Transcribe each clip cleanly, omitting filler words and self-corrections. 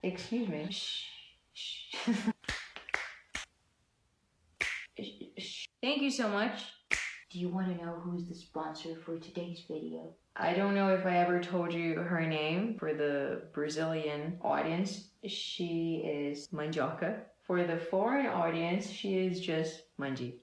Excuse me. Shh. Shh. Thank you so much. Do you want to know who's the sponsor for today's video? I don't know if I ever told you her name. For the Brazilian audience, she is Mandioca. For the foreign audience, she is just Manji.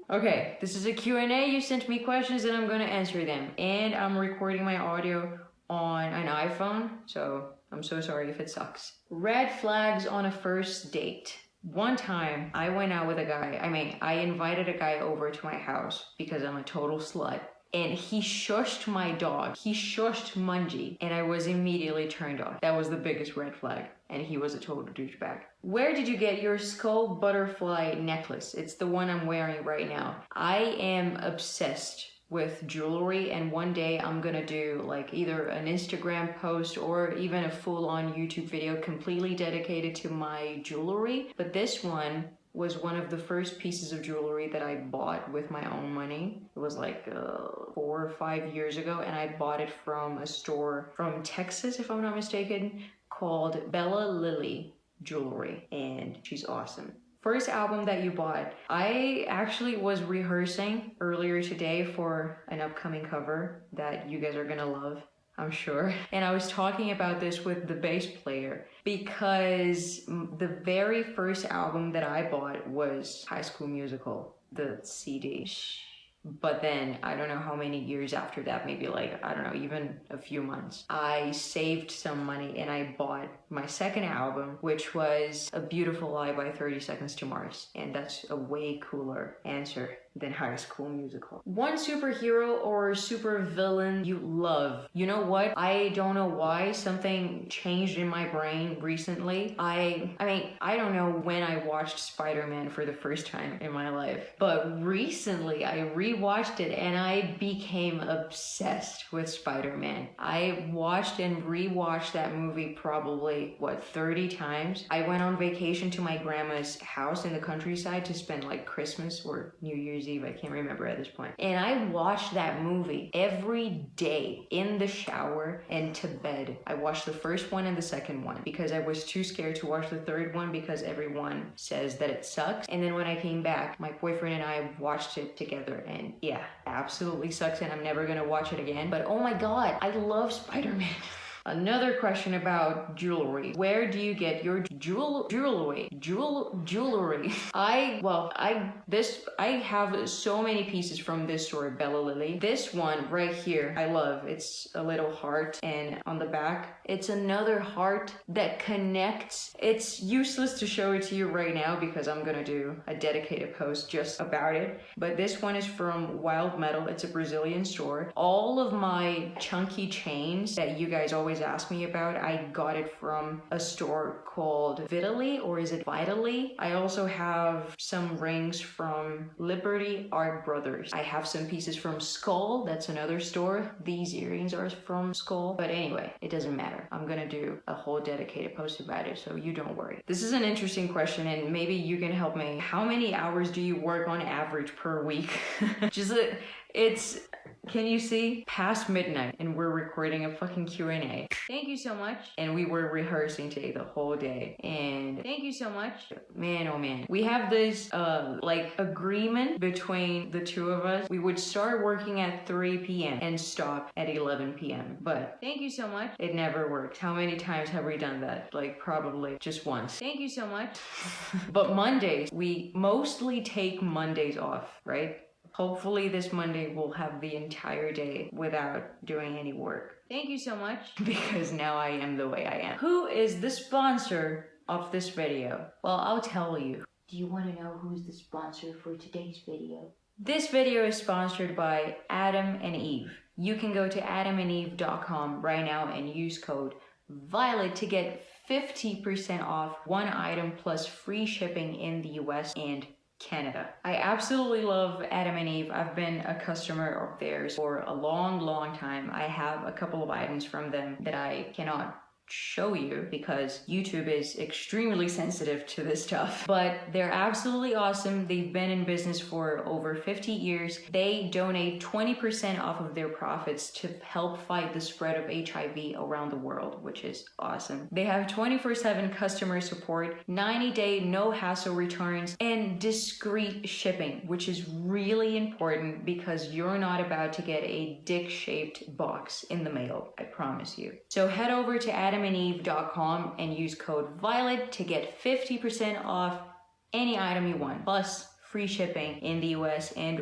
Okay, this is a Q&A. You sent me questions and I'm gonna answer them. And I'm recording my audio on an iPhone, so I'm so sorry if it sucks. Red flags on a first date. One time, I went out with a guy. I invited a guy over to my house because I'm a total slut. And he shushed my dog. He shushed Mungie, and I was immediately turned off. That was the biggest red flag, and he was a total douchebag. Where did you get your skull butterfly necklace? It's the one I'm wearing right now. I am obsessed with jewelry, and one day I'm gonna do like either an Instagram post or even a full-on YouTube video completely dedicated to my jewelry. But this one was one of the first pieces of jewelry that I bought with my own money. It was like 4 or 5 years ago, and I bought it from a store from Texas, if I'm not mistaken, called Bella Lily Jewelry, and she's awesome. First album that you bought. I actually was rehearsing earlier today for an upcoming cover that you guys are gonna love, I'm sure. And I was talking about this with the bass player because the very first album that I bought was High School Musical, the CD. But then, I don't know how many years after that, maybe like, I don't know, even a few months, I saved some money and I bought my second album, which was A Beautiful Lie by 30 Seconds to Mars. And that's a way cooler answer than High School Musical. One superhero or super villain you love. You know what? I don't know why something changed in my brain recently. I don't know when I watched Spider-Man for the first time in my life, but recently I rewatched it and I became obsessed with Spider-Man. I watched and rewatched that movie probably, 30 times? I went on vacation to my grandma's house in the countryside to spend like Christmas or New Year's Eve, I can't remember at this point. And I watched that movie every day in the shower and to bed. I watched the first one and the second one because I was too scared to watch the third one because everyone says that it sucks. And then when I came back, my boyfriend and I watched it together and yeah, absolutely sucks and I'm never gonna watch it again. But oh my god, I love Spider-Man. Another question about jewelry. Where do you get your jewelry? I have so many pieces from this store, Bella Lily. This one right here, I love. It's a little heart, and on the back, it's another heart that connects. It's useless to show it to you right now because I'm gonna do a dedicated post just about it. But this one is from Wild Metal. It's a Brazilian store. All of my chunky chains that you guys always ask me about, I got it from a store called Vitally, or is it Vitally? I also have some rings from Liberty Art Brothers. I have some pieces from Skull, that's another store. These earrings are from Skull. But anyway, it doesn't matter. I'm gonna do a whole dedicated post about it, so you don't worry. This is an interesting question and maybe you can help me. How many hours do you work on average per week? Can you see? Past midnight and we're recording a fucking Q&A. Thank you so much. And we were rehearsing today the whole day. And thank you so much. Man, oh man. We have this agreement between the two of us. We would start working at 3 p.m. and stop at 11 p.m. But thank you so much. It never worked. How many times have we done that? Like probably just once. Thank you so much. But Mondays, we mostly take Mondays off, right? Hopefully this Monday we'll have the entire day without doing any work. Thank you so much, because now I am the way I am. Who is the sponsor of this video? Well, I'll tell you. Do you want to know who's the sponsor for today's video? This video is sponsored by Adam and Eve. You can go to adamandeve.com right now and use code VIOLET to get 50% off one item plus free shipping in the US and Canada. I absolutely love Adam and Eve. I've been a customer of theirs for a long time. I have a couple of items from them that I cannot show you because YouTube is extremely sensitive to this stuff. But they're absolutely awesome. They've been in business for over 50 years. They donate 20% off of their profits to help fight the spread of HIV around the world, which is awesome. They have 24/7 customer support, 90-day no hassle returns, and discreet shipping, which is really important because you're not about to get a dick-shaped box in the mail, I promise you. So head over to adamandeve.com and use code VIOLET to get 50% off any item you want, plus free shipping in the US and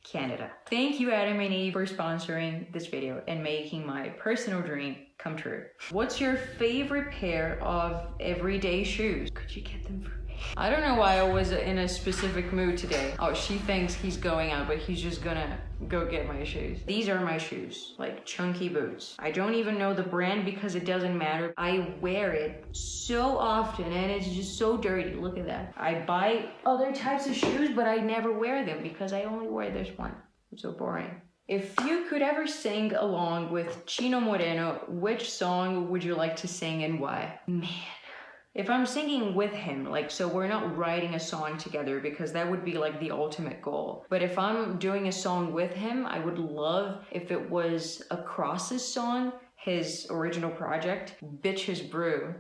Canada. Thank you, Adam and Eve, for sponsoring this video and making my personal dream come true. What's your favorite pair of everyday shoes? Could you get them for me? I don't know why I was in a specific mood today. Oh, she thinks he's going out, but he's just gonna go get my shoes. These are my shoes, like chunky boots. I don't even know the brand because it doesn't matter. I wear it so often and it's just so dirty. Look at that. I buy other types of shoes, but I never wear them because I only wear this one. It's so boring. If you could ever sing along with Chino Moreno, which song would you like to sing and why? Man. If I'm singing with him, like, so we're not writing a song together because that would be like the ultimate goal. But if I'm doing a song with him, I would love if it was a Cross's song, his original project, Bitches Brew.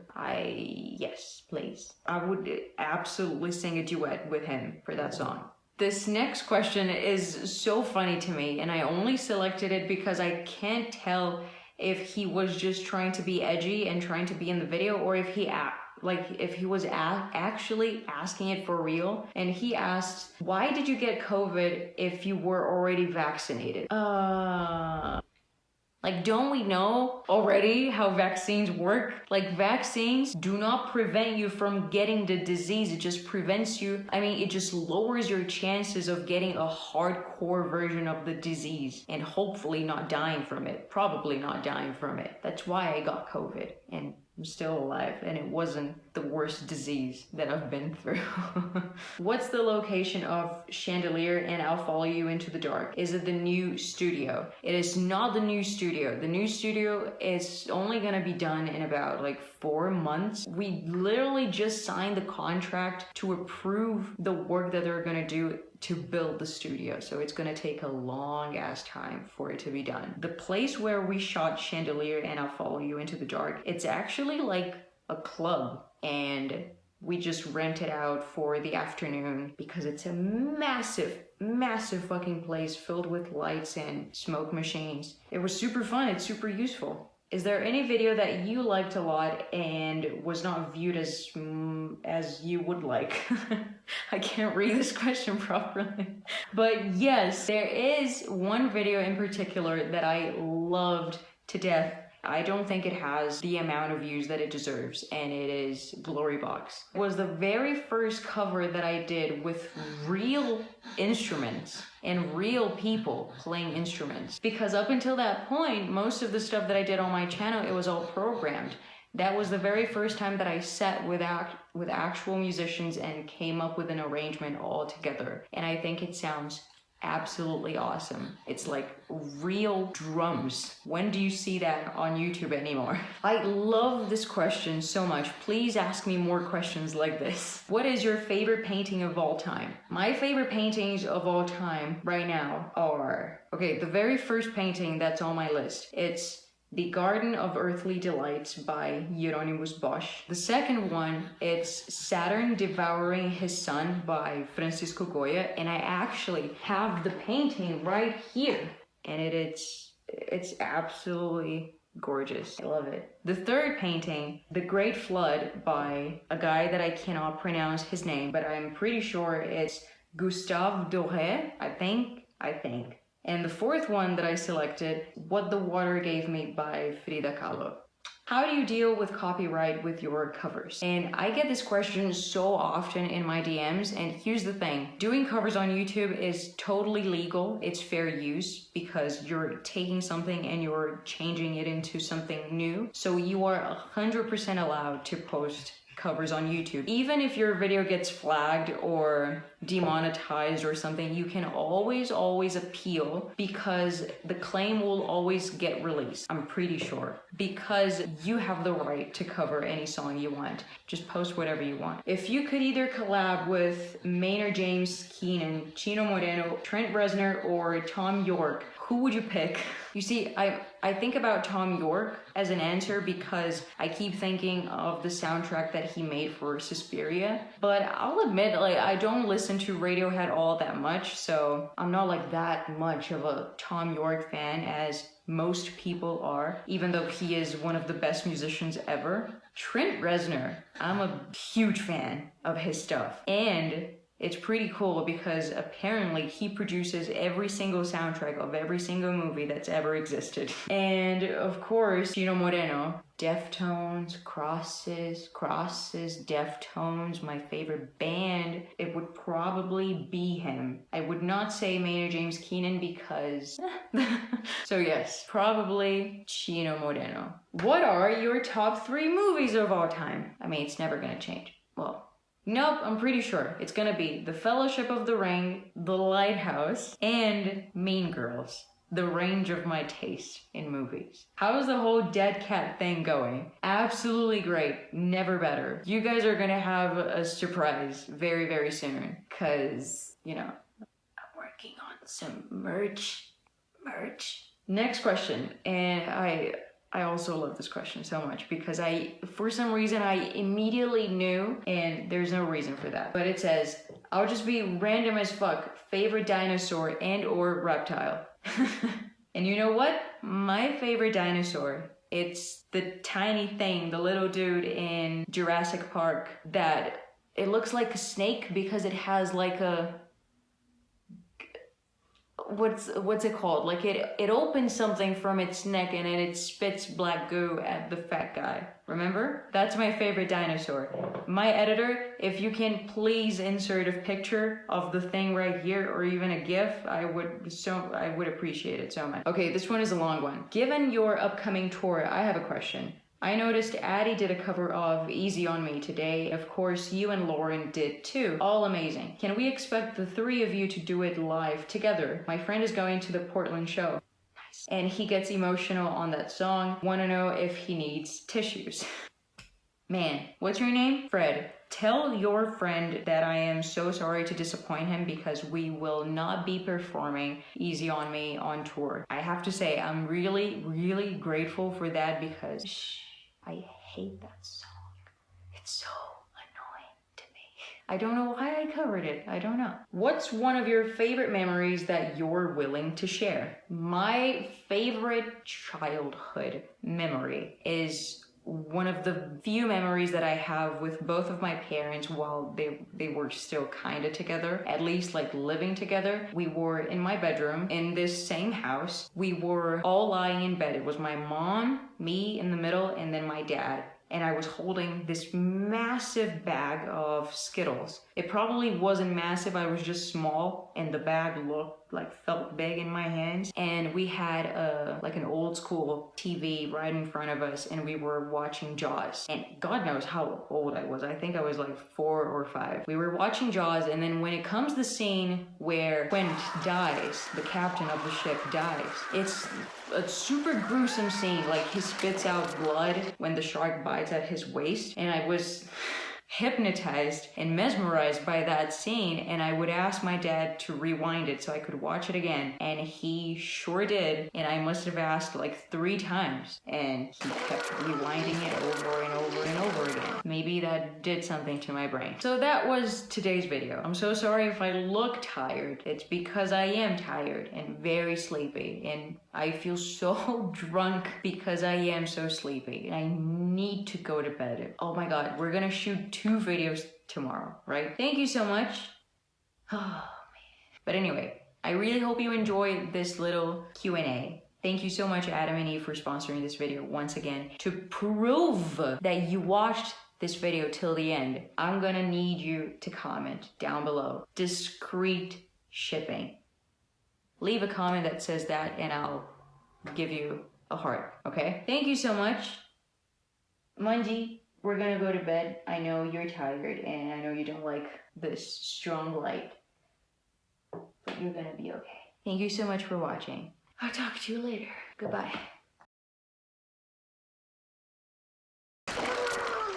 Yes, please. I would absolutely sing a duet with him for that song. This next question is so funny to me, and I only selected it because I can't tell if he was just trying to be edgy and trying to be in the video, or if he was actually asking it for real. And he asked, why did you get COVID if you were already vaccinated? Like, don't we know already how vaccines work? Like, vaccines do not prevent you from getting the disease. It just prevents you. I mean, it just lowers your chances of getting a hardcore version of the disease and hopefully not dying from it. Probably not dying from it. That's why I got COVID and I'm still alive, and it wasn't the worst disease that I've been through. What's the location of Chandelier, and I'll follow you into the dark? Is it the new studio? It is not the new studio. The new studio is only gonna be done in about like 4 months. We literally just signed the contract to approve the work that they're gonna do to build the studio, so it's gonna take a long ass time for it to be done. The place where we shot Chandelier and I'll Follow You Into the Dark, it's actually like a club, and we just rent it out for the afternoon because it's a massive fucking place filled with lights and smoke machines. It was super fun. It's super useful. Is there any video that you liked a lot and was not viewed as you would like? I can't read this question properly. But yes, there is one video in particular that I loved to death. I don't think it has the amount of views that it deserves, and it is Glory Box. It was the very first cover that I did with real instruments and real people playing instruments. Because up until that point, most of the stuff that I did on my channel, it was all programmed. That was the very first time that I sat with actual musicians and came up with an arrangement all together. And I think it sounds absolutely awesome. It's like real drums. When do you see that on YouTube anymore? I love this question so much. Please ask me more questions like this. What is your favorite painting of all time? My favorite paintings of all time right now are, okay, the very first painting that's on my list, it's The Garden of Earthly Delights by Hieronymus Bosch. The second one, it's Saturn Devouring His Son by Francisco Goya, and I actually have the painting right here, and it's absolutely gorgeous. I love it. The third painting, The Great Flood by a guy that I cannot pronounce his name, but I'm pretty sure it's Gustave Doré, I think. And the fourth one that I selected, What the Water Gave Me by Frida Kahlo. How do you deal with copyright with your covers? And I get this question so often in my DMs, and here's the thing. Doing covers on YouTube is totally legal. It's fair use because you're taking something and you're changing it into something new. So you are 100% allowed to post covers on YouTube. Even if your video gets flagged or demonetized or something, you can always appeal because the claim will always get released. I'm pretty sure. Because you have the right to cover any song you want. Just post whatever you want. If you could either collab with Maynard James Keenan, Chino Moreno, Trent Reznor, or Tom York, who would you pick? You see, I think about Tom York as an answer because I keep thinking of the soundtrack that he made for Suspiria. But I'll admit, like, I don't listen to Radiohead all that much, so I'm not like that much of a Tom York fan as most people are, even though he is one of the best musicians ever. Trent Reznor, I'm a huge fan of his stuff. And it's pretty cool because apparently he produces every single soundtrack of every single movie that's ever existed. And of course, Chino Moreno, Deftones, Crosses, Deftones, my favorite band. It would probably be him. I would not say Maynard James Keenan because... So yes, probably Chino Moreno. What are your top 3 movies of all time? I mean, it's never gonna change. Well, nope, I'm pretty sure. It's gonna be The Fellowship of the Ring, The Lighthouse, and Mean Girls. The range of my taste in movies. How's the whole dead cat thing going? Absolutely great. Never better. You guys are gonna have a surprise very, very soon. Cause, you know, I'm working on some merch. Next question. And I also love this question so much because for some reason I immediately knew, and there's no reason for that. But it says, I'll just be random as fuck, favorite dinosaur and or reptile. And you know what? My favorite dinosaur, it's the tiny thing, the little dude in Jurassic Park that it looks like a snake because it has like a... What's it called? Like it opens something from its neck and then it spits black goo at the fat guy. Remember? That's my favorite dinosaur. My editor, if you can please insert a picture of the thing right here or even a GIF, I would appreciate it so much. Okay, this one is a long one. Given your upcoming tour, I have a question. I noticed Addie did a cover of Easy On Me today. Of course, you and Lauren did too. All amazing. Can we expect the 3 of you to do it live together? My friend is going to the Portland show. Nice. And he gets emotional on that song. Wanna know if he needs tissues. Man, what's your name? Fred. Tell your friend that I am so sorry to disappoint him because we will not be performing Easy On Me on tour. I have to say, I'm really, really grateful for that because... I hate that song. It's so annoying to me. I don't know why I covered it. I don't know. What's one of your favorite memories that you're willing to share? My favorite childhood memory is one of the few memories that I have with both of my parents while they were still kind of together, at least like living together. We were in my bedroom in this same house. We were all lying in bed. It was my mom, me in the middle, and then my dad. And I was holding this massive bag of Skittles. It probably wasn't massive, I was just small, and the bag felt big in my hands. And we had like an old school TV right in front of us, and we were watching Jaws. And God knows how old I was. I think I was like 4 or 5. We were watching Jaws, and then when it comes the scene where Quint dies, the captain of the ship dies, it's a super gruesome scene. Like he spits out blood when the shark bites at his waist, and I was hypnotized and mesmerized by that scene, and I would ask my dad to rewind it so I could watch it again, and he sure did, and I must have asked like 3 times, and he kept rewinding it over and over and over again. Maybe that did something to my brain. So that was today's video. I'm so sorry if I look tired. It's because I am tired and very sleepy, and I feel so drunk because I am so sleepy. I need to go to bed. Oh my god, we're gonna shoot 2 videos tomorrow, right? Thank you so much. Oh man. But anyway, I really hope you enjoyed this little Q&A. Thank you so much, Adam and Eve, for sponsoring this video once again. To prove that you watched this video till the end, I'm gonna need you to comment down below. Discreet shipping. Leave a comment that says that and I'll give you a heart, okay? Thank you so much. Manji. we're gonna go to bed. I know you're tired and I know you don't like this strong light, but you're gonna be okay. Thank you so much for watching. I'll talk to you later. Goodbye.